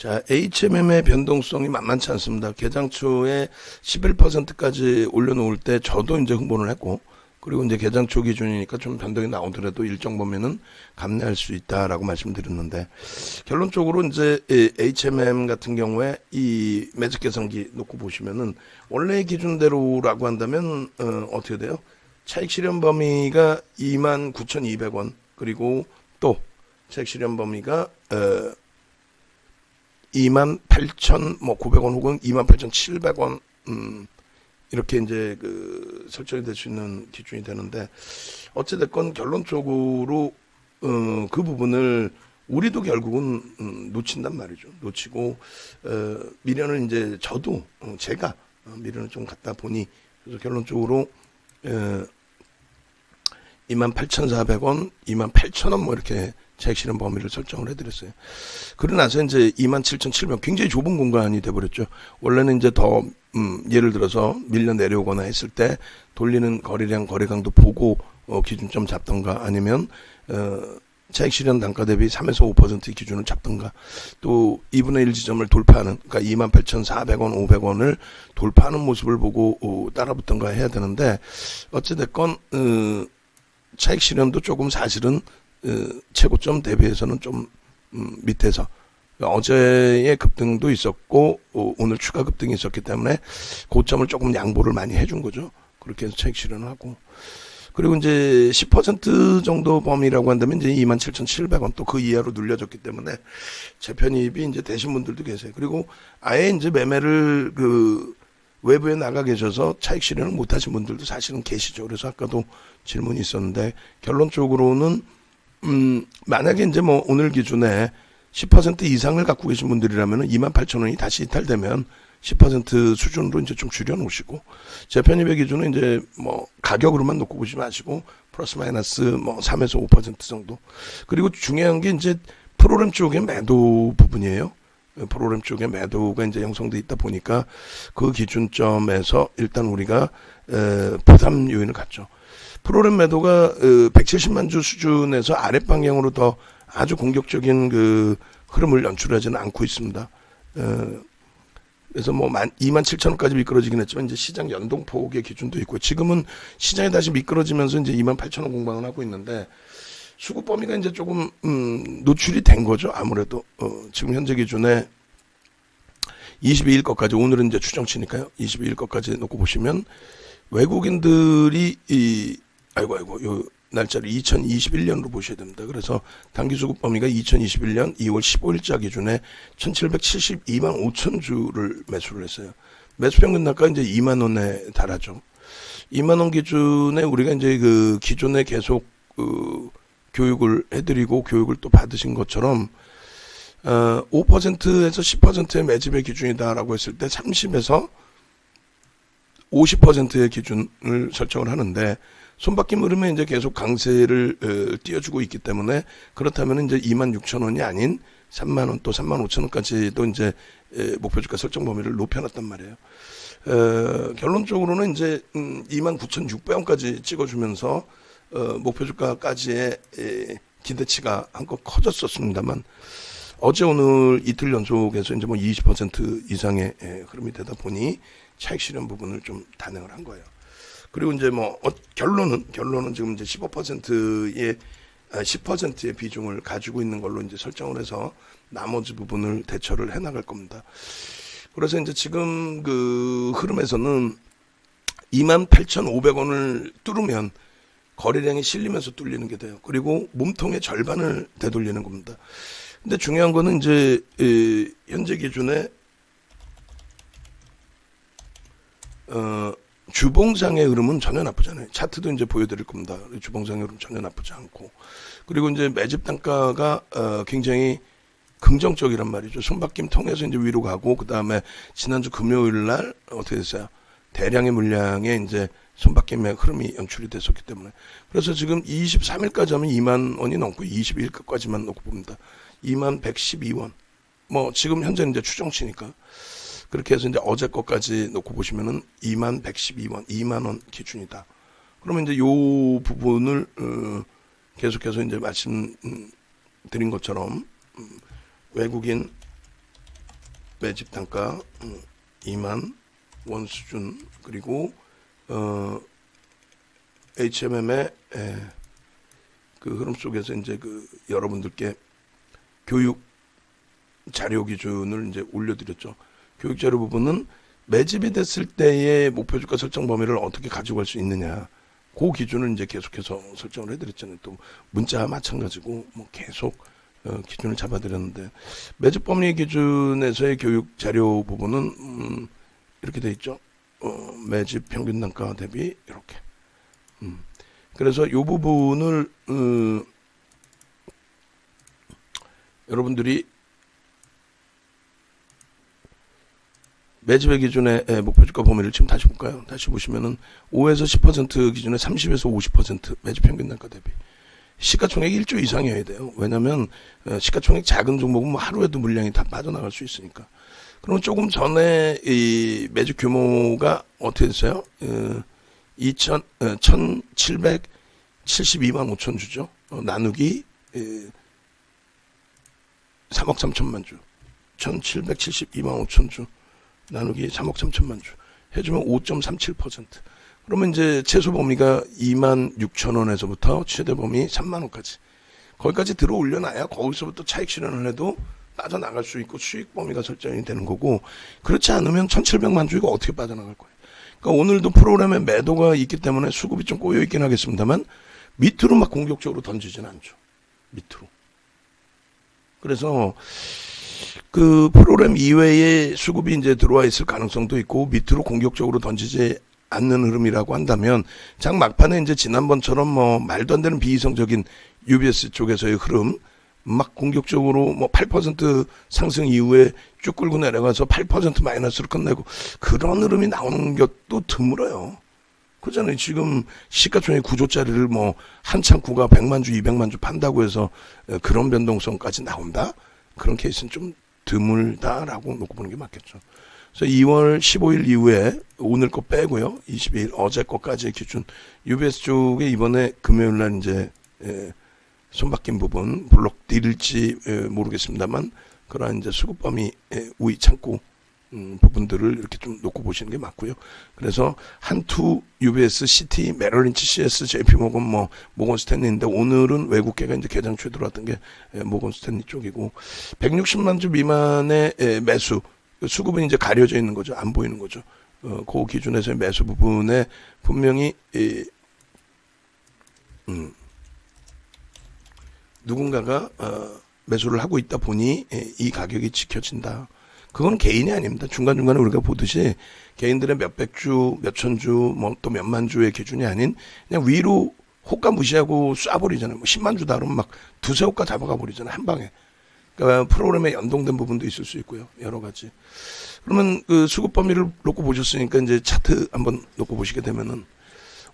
자, HMM의 변동성이 만만치 않습니다. 개장 초에 11%까지 올려놓을 때 저도 이제 흥분을 했고, 그리고 이제 개장 초 기준이니까 좀 변동이 나오더라도 일정 범위는 감내할 수 있다라고 말씀드렸는데, 결론적으로 이제 HMM 같은 경우에 이 매직 계산기 놓고 보시면은 원래 기준대로라고 한다면 어떻게 돼요? 차익 실현 범위가 29,200원, 그리고 또 차익 실현 범위가 28,900원 혹은 28,700원 이렇게 이제 그 설정이 될 수 있는 기준이 되는데, 어찌됐건 결론적으로 그 부분을 우리도 결국은 놓친단 말이죠. 놓치고 미련을 이제 저도 제가 미련을 좀 갖다 보니, 그래서 결론적으로 28,400원, 28,000원 뭐 이렇게 차익 실현 범위를 설정을 해드렸어요. 그러고 나서 이제 27,700원, 굉장히 좁은 공간이 돼버렸죠. 원래는 이제 더 예를 들어서 밀려 내려오거나 했을 때 돌리는 거래량, 거래강도 보고 기준점 잡던가, 아니면 차익 실현 단가 대비 3에서 5% 기준을 잡던가, 또 2분의 1 지점을 돌파하는, 그러니까 28,400원, 500원을 돌파하는 모습을 보고 따라붙던가 해야 되는데, 어찌됐건 차익 실현도 조금 사실은 최고점 대비해서는 좀 밑에서, 어제의 급등도 있었고 오늘 추가 급등이 있었기 때문에 고점을 조금 양보를 많이 해준 거죠. 그렇게 해서 차익 실현을 하고, 그리고 이제 10% 정도 범위라고 한다면 이제 27,700원, 또 그 이하로 눌려졌기 때문에 재편입이 이제 되신 분들도 계세요. 그리고 아예 이제 매매를 그 외부에 나가 계셔서 차익 실현을 못 하신 분들도 사실은 계시죠. 그래서 아까도 질문이 있었는데, 결론적으로는 만약에 이제 뭐 오늘 기준에 10% 이상을 갖고 계신 분들이라면 28,000원이 다시 이탈되면 10% 수준으로 이제 좀 줄여놓으시고, 재편입의 기준은 이제 뭐 가격으로만 놓고 보지 마시고 플러스 마이너스 뭐 3에서 5% 정도. 그리고 중요한 게 이제 프로그램 쪽의 매도 부분이에요. 프로그램 쪽에 매도가 이제 형성돼 있다 보니까 그 기준점에서 일단 우리가 부담 요인을 갖죠. 프로그램 매도가 170만 주 수준에서 아랫 방향으로 더 아주 공격적인 그 흐름을 연출하지는 않고 있습니다. 그래서 뭐 27,000원까지 미끄러지긴 했지만 이제 시장 연동폭의 기준도 있고, 지금은 시장이 다시 미끄러지면서 이제 28,000원 공방을 하고 있는데, 수급 범위가 이제 조금 노출이 된 거죠. 아무래도 지금 현재 기준에 22일 것까지, 오늘은 이제 추정치니까요. 22일 것까지 놓고 보시면 외국인들이 요 날짜를 2021년으로 보셔야 됩니다. 그래서 단기 수급 범위가 2021년 2월 15일자 기준에 1,772만 5천 주를 매수를 했어요. 매수 평균 단가 이제 2만 원에 달하죠. 2만 원 기준에 우리가 이제 그 기존에 계속 교육을 해드리고 교육을 또 받으신 것처럼 5%에서 10%의 매집의 기준이다라고 했을 때 30에서 50%의 기준을 설정을 하는데, 손바뀜 흐름에 이제 계속 강세를 띄워주고 있기 때문에, 그렇다면 이제 26,000원이 아닌 3만원 또 35,000원까지도 이제 목표 주가 설정 범위를 높여놨단 말이에요. 결론적으로는 이제 29,600원까지 찍어주면서 목표 주가까지의 기대치가 한껏 커졌었습니다만, 어제 오늘 이틀 연속에서 이제 뭐 20% 이상의 흐름이 되다 보니 차익 실현 부분을 좀 단행을 한 거예요. 그리고 이제 뭐 결론은 지금 이제 10%의 비중을 가지고 있는 걸로 이제 설정을 해서 나머지 부분을 대처를 해 나갈 겁니다. 그래서 이제 지금 그 흐름에서는 28,500원을 뚫으면 거래량이 실리면서 뚫리는 게 돼요. 그리고 몸통의 절반을 되돌리는 겁니다. 근데 중요한 거는 이제 현재 기준에 주봉상의 흐름은 전혀 나쁘지 않아요. 차트도 이제 보여드릴 겁니다. 주봉상의 흐름 전혀 나쁘지 않고, 그리고 이제 매집 단가가 굉장히 긍정적이란 말이죠. 손바뀜 통해서 이제 위로 가고, 그 다음에 지난주 금요일 날 어떻게 됐어요? 대량의 물량에 이제 손바뀜의 흐름이 연출이 됐었기 때문에, 그래서 지금 23일까지 하면 2만 원이 넘고 22일까지만 놓고 봅니다. 2112원. 뭐 지금 현재는 이제 추정치니까. 그렇게 해서 이제 어제 것까지 놓고 보시면은 2112원, 2만 원 기준이다. 그러면 이제 요 부분을 계속해서 이제 말씀드린 것처럼 외국인 매집 단가 2만 원 수준, 그리고 HMM의 그 흐름 속에서 이제 그 여러분들께 교육 자료 기준을 이제 올려드렸죠. 교육 자료 부분은 매집이 됐을 때의 목표 주가 설정 범위를 어떻게 가지고 갈 수 있느냐, 그 기준을 이제 계속해서 설정을 해드렸잖아요. 또 문자와 마찬가지고 뭐 계속 기준을 잡아드렸는데, 매집 범위 기준에서의 교육 자료 부분은 이렇게 돼 있죠. 매집 평균 단가 대비 이렇게. 그래서 이 부분을 여러분들이 매집의 기준의 목표 주가 범위를 지금 다시 볼까요? 다시 보시면은 5에서 10% 기준에 30에서 50% 매집 평균 단가 대비. 시가총액 1조 이상이어야 돼요. 왜냐면 시가총액 작은 종목은 뭐 하루에도 물량이 다 빠져나갈 수 있으니까. 그러면 조금 전에 이 매집 규모가 어떻게 됐어요? 1772만 5천 주죠. 나누기 3억 3천만 주. 1772만 5천 주 나누기 3억 3천만 주 해주면 5.37%. 그러면 이제 최소 범위가 2만 6천 원에서부터 최대 범위 3만 원까지. 거기까지 들어 올려놔야 거기서부터 차익 실현을 해도 빠져나갈 수 있고 수익 범위가 설정이 되는 거고, 그렇지 않으면 1,700만 주 이거 어떻게 빠져나갈 거예요. 그러니까 오늘도 프로그램에 매도가 있기 때문에 수급이 좀 꼬여 있긴 하겠습니다만 밑으로 막 공격적으로 던지진 않죠. 밑으로. 그래서 그 프로그램 이외에 수급이 이제 들어와 있을 가능성도 있고 밑으로 공격적으로 던지지 않는 흐름이라고 한다면, 장 막판에 이제 지난번처럼 뭐 말도 안 되는 비이성적인 UBS 쪽에서의 흐름, 막 공격적으로 뭐 8% 상승 이후에 쭉 끌고 내려가서 8% 마이너스로 끝내고 그런 흐름이 나오는 것도 드물어요. 그렇잖아요. 지금 시가총액 9조짜리를 뭐 한창 구가 100만 주, 200만 주 판다고 해서 그런 변동성까지 나온다? 그런 케이스는 좀 드물다라고 놓고 보는 게 맞겠죠. 그래서 2월 15일 이후에 오늘 거 빼고요. 22일 어제 거까지의 기준 UBS 쪽에 이번에 금요일 날 이제 손바뀐 부분 블록 딜지 모르겠습니다만 그러한 이제 수급 범위 우위 창고 부분들을 이렇게 좀 놓고 보시는 게 맞고요. 그래서 한투, UBS, 시티, 메럴린치, CS, JP모건, 뭐 모건 스탠리인데 오늘은 외국계가 이제 개장초에 들어왔던 게 모건 스탠리 쪽이고, 160만 주 미만의 매수 수급은 이제 가려져 있는 거죠. 안 보이는 거죠. 그 기준에서의 매수 부분에 분명히 누군가가 매수를 하고 있다 보니 이 가격이 지켜진다. 그건 개인이 아닙니다. 중간중간에 우리가 보듯이 개인들의 몇백 주, 몇천 주, 뭐 또 몇만 주의 기준이 아닌 그냥 위로 호가 무시하고 쏴버리잖아요. 뭐 10만 주다 그러면 막 두세 호가 잡아가 버리잖아요. 한 방에. 그러니까 프로그램에 연동된 부분도 있을 수 있고요. 여러 가지. 그러면 그 수급 범위를 놓고 보셨으니까 이제 차트 한번 놓고 보시게 되면은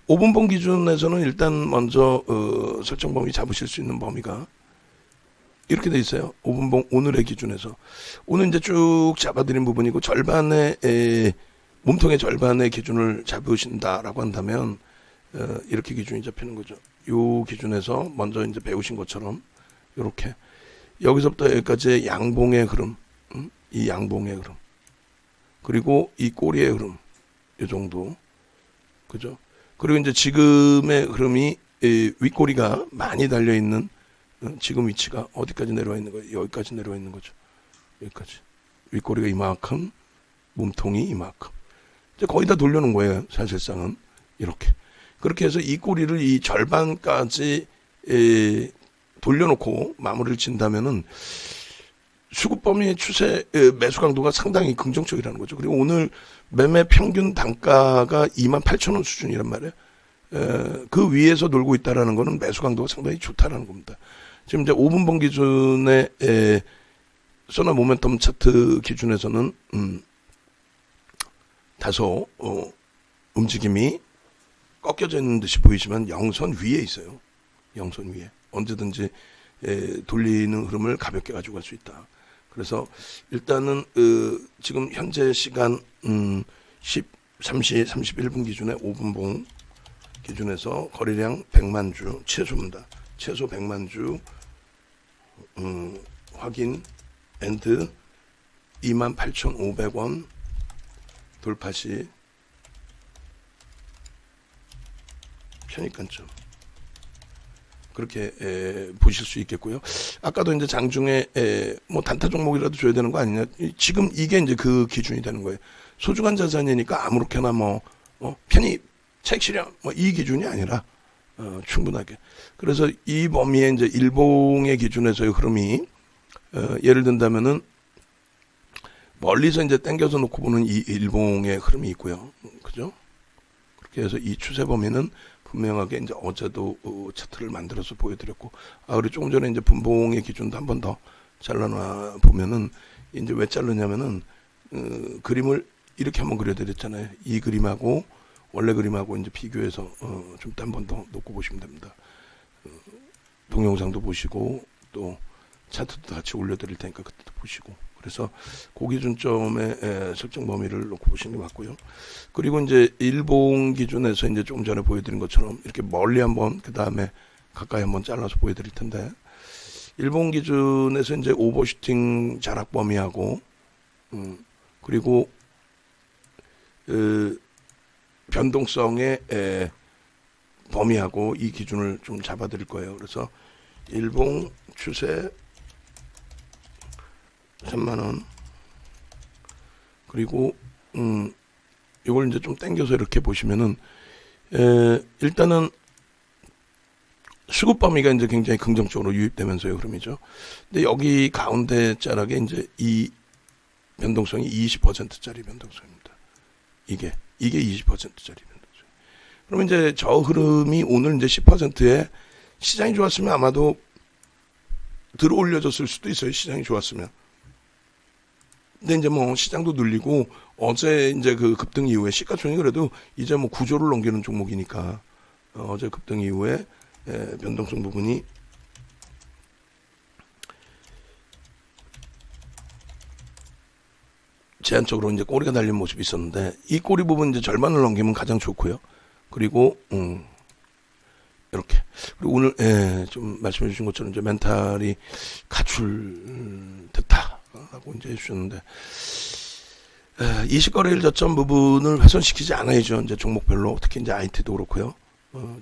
5분봉 기준에서는 일단 먼저 설정 범위 잡으실 수 있는 범위가 이렇게 돼 있어요. 5분봉 오늘의 기준에서. 오늘 이제 쭉 잡아드린 부분이고 절반의 몸통의 절반의 기준을 잡으신다라고 한다면 이렇게 기준이 잡히는 거죠. 요 기준에서 먼저 이제 배우신 것처럼 이렇게 여기서부터 여기까지의 양봉의 흐름, 이 양봉의 흐름, 그리고 이 꼬리의 흐름, 이 정도, 그죠? 그리고 이제 지금의 흐름이 윗꼬리가 많이 달려 있는 지금 위치가 어디까지 내려와 있는 거예요? 여기까지 내려와 있는 거죠. 여기까지. 윗꼬리가 이만큼, 몸통이 이만큼. 이제 거의 다 돌려놓은 거예요. 사실상은 이렇게. 그렇게 해서 이 꼬리를 이 절반까지 돌려놓고 마무리를 친다면은 수급 범위의 추세 매수 강도가 상당히 긍정적이라는 거죠. 그리고 오늘 매매 평균 단가가 28,000원 수준이란 말이에요. 그 위에서 놀고 있다라는 거는 매수 강도가 상당히 좋다라는 겁니다. 지금 이제 5분봉 기준의 소나 모멘텀 차트 기준에서는 다소 움직임이 꺾여져 있는 듯이 보이지만 영선 위에 있어요. 영선 위에. 언제든지 돌리는 흐름을 가볍게 가지고 갈 수 있다. 그래서 일단은 지금 현재 시간 13시 31분 기준에 5분봉 기준에서 거래량 100만 주 최소입니다. 최소 100만 주 확인 앤드 28,500원 돌파 시 편입관점 그렇게 보실 수 있겠고요. 아까도 이제 장중에 뭐 단타 종목이라도 줘야 되는 거 아니냐. 지금 이게 이제 그 기준이 되는 거예요. 소중한 자산이니까 아무렇게나 뭐 편입, 차익 실현 뭐 이 기준이 아니라 충분하게. 그래서 이 범위에 이제 일봉의 기준에서의 흐름이 예를 든다면은 멀리서 이제 당겨서 놓고 보는 이 일봉의 흐름이 있고요. 그죠? 그렇게 해서 이 추세 범위는 분명하게 이제 어제도 차트를 만들어서 보여드렸고, 그리고 조금 전에 이제 분봉의 기준도 한 번 더 잘라놔 보면은 이제 왜 자르냐면은 그림을 이렇게 한번 그려드렸잖아요. 이 그림하고 원래 그림하고 이제 비교해서 좀 한 번 더 놓고 보시면 됩니다. 동영상도 보시고 또 차트도 같이 올려드릴 테니까 그때도 보시고. 그래서 고기준점의 설정 범위를 놓고 보시는 게 맞고요. 그리고 이제 일봉 기준에서 이제 조금 전에 보여드린 것처럼 이렇게 멀리 한번 그 다음에 가까이 한번 잘라서 보여드릴 텐데, 일봉 기준에서 이제 오버슈팅 자락 범위하고 그리고 변동성의 범위하고 이 기준을 좀 잡아드릴 거예요. 그래서 일봉 추세 3만원 그리고 이걸 이제 좀 당겨서 이렇게 보시면은 일단은 수급 범위가 이제 굉장히 긍정적으로 유입되면서의 흐름이죠. 근데 여기 가운데 자락에 이제 이 변동성이 20%짜리 변동성입니다. 이게 20%짜리 변동성. 그러면 이제 저 흐름이 오늘 이제 10%에 시장이 좋았으면 아마도 들어 올려졌을 수도 있어요. 시장이 좋았으면. 근데 이제 뭐 시장도 눌리고 어제 이제 그 급등 이후에 시가총이 그래도 이제 뭐 9조를 넘기는 종목이니까 어제 급등 이후에 변동성 부분이 제한적으로 이제 꼬리가 달린 모습이 있었는데 이 꼬리 부분 이제 절반을 넘기면 가장 좋고요. 그리고 이렇게. 그리고 오늘 좀 말씀해 주신 것처럼 이제 멘탈이 가출됐다라고 이제 해주셨는데 20거래일 저점 부분을 훼손시키지 않아야죠. 이제 종목별로 특히 이제 IT도 그렇고요.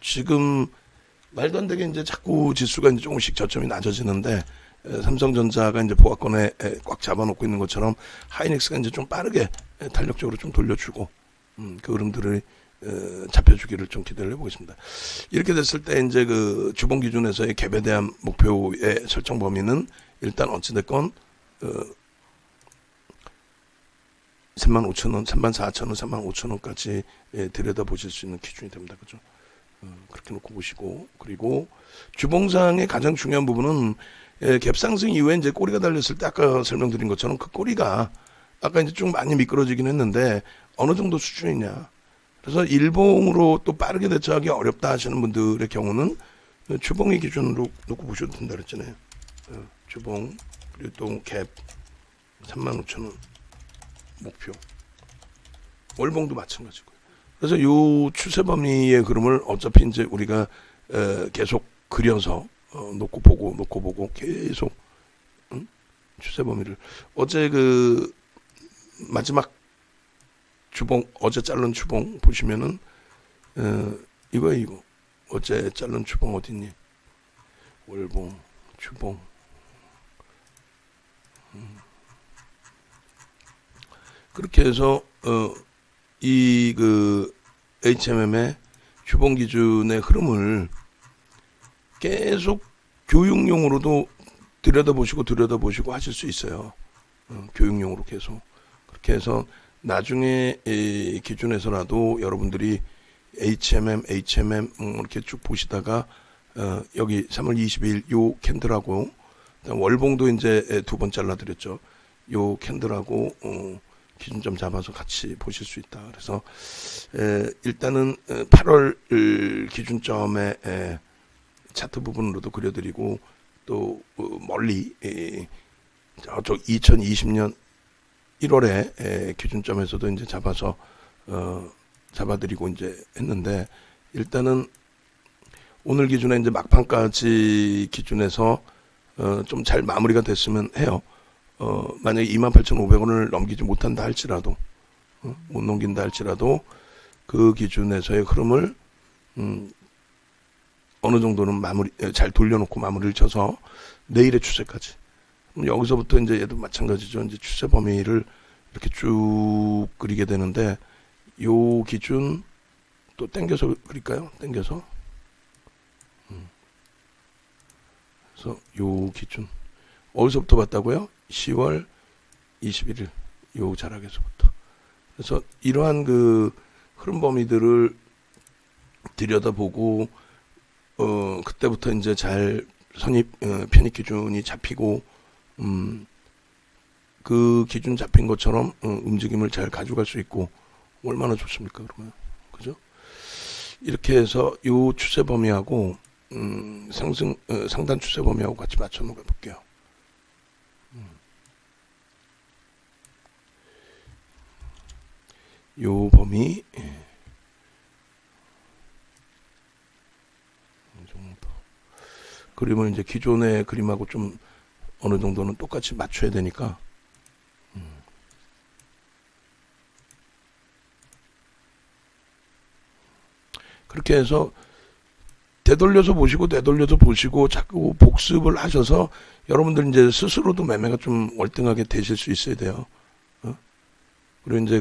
지금 말도 안 되게 이제 자꾸 지수가 이제 조금씩 저점이 낮아지는데 삼성전자가 이제 보합권에 꽉 잡아놓고 있는 것처럼 하이닉스가 이제 좀 빠르게 탄력적으로 좀 돌려주고 그 흐름들을 잡혀주기를 좀 기대를 해보겠습니다. 이렇게 됐을 때 이제 그 주봉 기준에서의 갭에 대한 목표의 설정 범위는 일단 어찌됐건 35,000원, 34,000원, 35,000원까지 들여다 보실 수 있는 기준이 됩니다. 그죠? 그렇게 놓고 보시고, 그리고 주봉상의 가장 중요한 부분은 갭 상승 이후에 이제 꼬리가 달렸을 때 아까 설명드린 것처럼 그 꼬리가 아까 이제 좀 많이 미끄러지긴 했는데 어느 정도 수준이냐. 그래서 일봉으로 또 빠르게 대처하기 어렵다 하시는 분들의 경우는 주봉의 기준으로 놓고 보셔도 된다 그랬잖아요. 주봉 그리고 또 갭 35,000원 목표. 월봉도 마찬가지고요. 그래서 요 추세 범위의 흐름을 어차피 이제 우리가 계속 그려서 놓고 보고 계속 추세 범위를 어제 그 마지막 주봉 어제 자른 주봉 보시면은 이거 어제 자른 주봉 어딨니? 월봉 주봉 그렇게 해서 이 그 HMM의 주봉 기준의 흐름을 계속 교육용으로도 들여다보시고 하실 수 있어요. 교육용으로 계속 그렇게 해서 나중에 이 기준에서라도 여러분들이 HMM 이렇게 쭉 보시다가 여기 3월 20일 요 캔들하고 월봉도 이제 두 번 잘라드렸죠. 요 캔들하고 기준점 잡아서 같이 보실 수 있다. 그래서 일단은 8월 기준점에 차트 부분으로도 그려드리고 또 멀리 저쪽 2020년 1월에 기준점에서도 이제 잡아드리고 이제 했는데 일단은 오늘 기준에 이제 막판까지 기준에서 좀 잘 마무리가 됐으면 해요. 만약에 28,500원을 넘기지 못한다 할지라도, 못 넘긴다 할지라도 그 기준에서의 흐름을 어느 정도는 잘 돌려놓고 마무리를 쳐서 내일의 추세까지. 여기서부터 이제 얘도 마찬가지죠. 이제 추세 범위를 이렇게 쭉 그리게 되는데, 요 기준 또 당겨서 그릴까요? 당겨서. 그래서 요 기준 어디서부터 봤다고요? 10월 21일 요 자락에서부터. 그래서 이러한 그 흐름 범위들을 들여다보고 그때부터 이제 잘 편입 기준이 잡히고 그 기준 잡힌 것처럼 움직임을 잘 가져갈 수 있고 얼마나 좋습니까? 그러면 그죠? 이렇게 해서 요 추세 범위하고 상단 추세 범위하고 같이 맞춰 놓아 볼게요. 요 범위 이 정도. 그림을 이제 기존의 그림하고 좀 어느 정도는 똑같이 맞춰야 되니까 그렇게 해서 되돌려서 보시고 자꾸 복습을 하셔서 여러분들 이제 스스로도 매매가 좀 월등하게 되실 수 있어야 돼요. 그리고 이제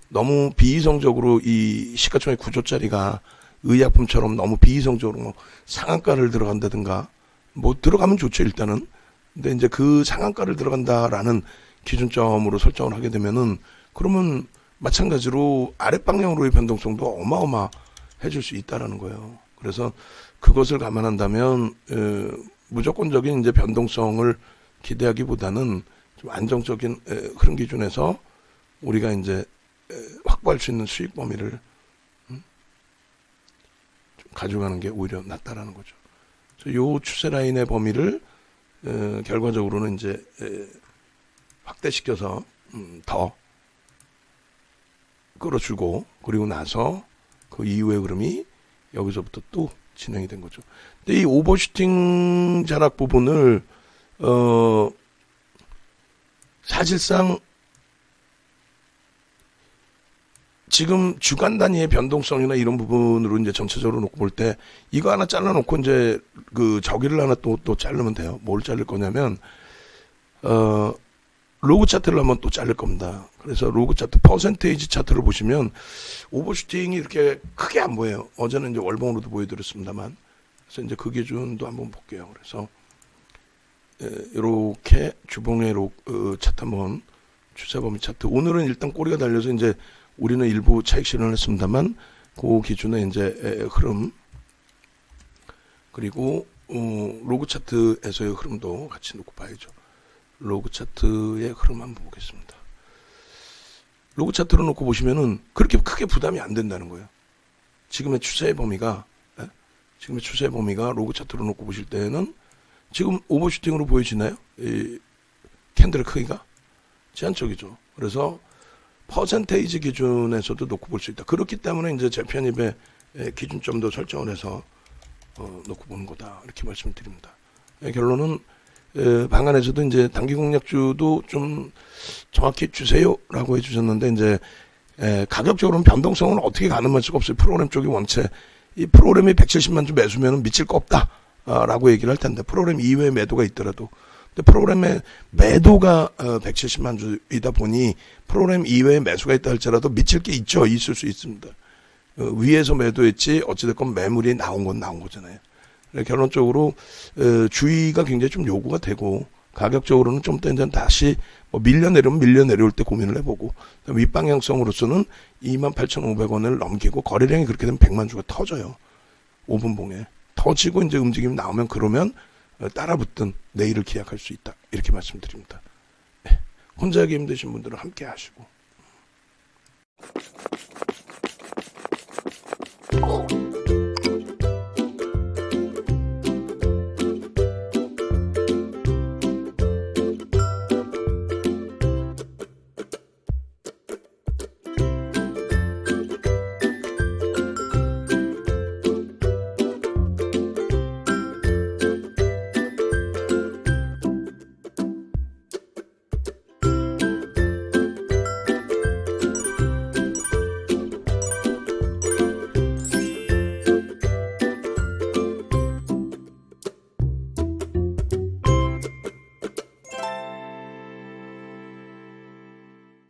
너무 비이성적으로 이 시가총액 9조짜리가 의약품처럼 너무 비이성적으로 뭐 상한가를 들어간다든가 뭐 들어가면 좋죠 일단은. 근데 이제 그 상한가를 들어간다라는 기준점으로 설정을 하게 되면은 그러면 마찬가지로 아랫방향으로의 변동성도 어마어마해질 수 있다라는 거예요. 그래서 그것을 감안한다면 무조건적인 이제 변동성을 기대하기보다는 좀 안정적인 흐름 기준에서 우리가 이제 확보할 수 있는 수익 범위를 좀 가져가는 게 오히려 낫다라는 거죠. 그래서 요 추세 라인의 범위를 결과적으로는 이제 확대시켜서 더 끌어주고 그리고 나서 그 이후의 흐름이 여기서부터 또 진행이 된 거죠. 근데 이 오버슈팅 자락 부분을 사실상 지금 주간 단위의 변동성이나 이런 부분으로 이제 전체적으로 놓고 볼 때 이거 하나 잘라놓고 이제 저기를 하나 또 자르면 돼요. 뭘 자를 거냐면 로그 차트를 한번 또 자를 겁니다. 그래서 로그 차트 퍼센테이지 차트를 보시면 오버슈팅이 이렇게 크게 안 보여요. 어제는 이제 월봉으로도 보여드렸습니다만. 그래서 이제 그 기준도 한번 볼게요. 그래서 이렇게 주봉의 차트 한번 추세범위 차트. 오늘은 일단 꼬리가 달려서 이제 우리는 일부 차익 실현을 했습니다만 그 기준의 이제 흐름 그리고 로그 차트에서의 흐름도 같이 놓고 봐야죠. 로그 차트의 흐름 한번 보겠습니다. 로그 차트로 놓고 보시면은 그렇게 크게 부담이 안 된다는 거예요. 지금의 추세의 범위가 로그 차트로 놓고 보실 때는 지금 오버슈팅으로 보여지나요? 이 캔들의 크기가 제한적이죠. 그래서 퍼센테이지 기준에서도 놓고 볼 수 있다. 그렇기 때문에 이제 재편입의 기준점도 설정을 해서 놓고 보는 거다. 이렇게 말씀을 드립니다. 결론은 방안에서도 이제 단기 공략주도 좀 정확히 주세요라고 해주셨는데 이제 가격적으로는 변동성은 어떻게 가늠할 수가 없어요. 프로그램 쪽이 원체 이 프로그램이 170만 주 매수면은 미칠 거 없다라고 얘기를 할 텐데 프로그램 이외의 매도가 있더라도 근데 프로그램의 매도가 170만 주이다 보니 프로그램 이외에 매수가 있다 할지라도 미칠 게 있을 수 있습니다. 위에서 매도했지 어찌됐건 매물이 나온 건 나온 거잖아요. 결론적으로 주의가 굉장히 좀 요구가 되고 가격적으로는 좀 더 이제 다시 뭐 밀려 내려올 때 고민을 해보고 윗방향성으로서는 28,500원을 넘기고 거래량이 그렇게 되면 100만 주가 터져요. 5분봉에 터지고 이제 움직임이 나오면 그러면 따라붙든 내일을 기약할 수 있다. 이렇게 말씀드립니다. 혼자 하기 힘드신 분들은 함께 하시고.